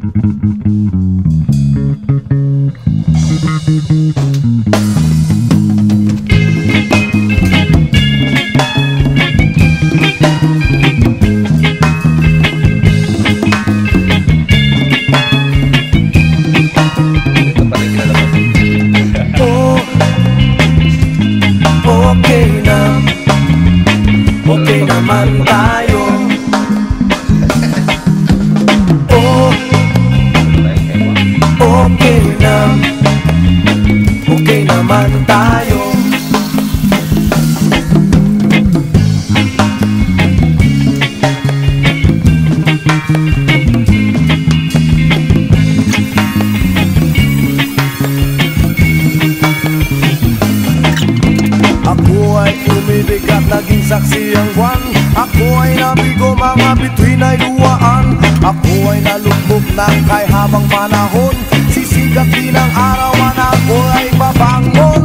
Okay naman tayo. Oh, okay naman tayo. Ako ay umibig at naging saksi ang buwan. Ako ay nabigo, mga bituin ay luwaan. Ako ay nalugmok ng kay habang panahon. Sisigat din ang araw man ako ay babangon.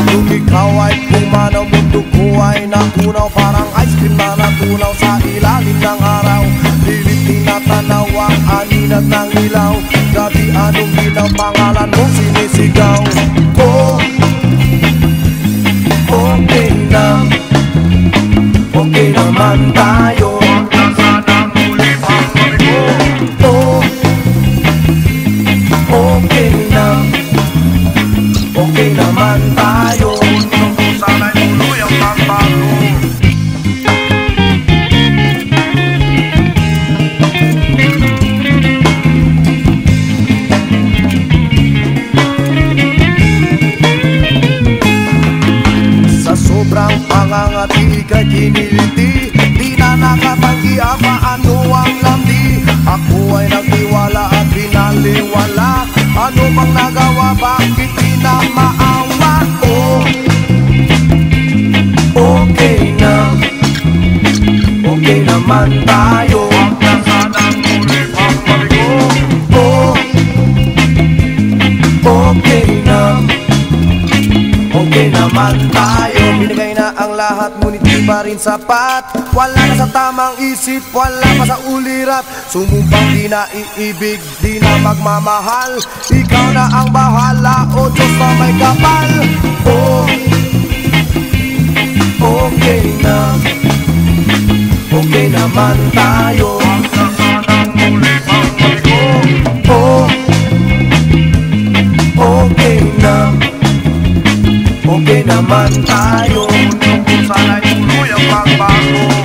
Kung ikaw ay pumanaw, mundo ko ay nakunaw. Parang ice cream na natunaw sa ilalim ng araw. Pilit tinatanaw ang aninag ng ilaw. Gabi anong ginaw, pangalan mo sinisigaw. Oh, okay naman tayo. Oh, okay naman tayo. Sana'y tuloy ang pagbago. Sobrang pangangati ika'y kiniliti. Di na nakatanggi ang paano ang lamdi. Ako ay nagtiwala at binaliwala. Ano bang nagawa, bakit di na maawa? Oh, okay naman tayo. Huwag na sanang muli pagbaligo. Oh, okay naman tayo. Binigay na ang lahat, ngunit di pa rin sapat. Wala na sa tamang isip, wala pa sa ulirap. Sumumpang di na iibig, di na magmamahal. Ikaw na ang bahala, o Diyos na may kapal. Oh, okay naman tayo. Huwag na sanang muli pagbaligo. Oh, okay naman tayo. Sana'y tuloy ang pagbago.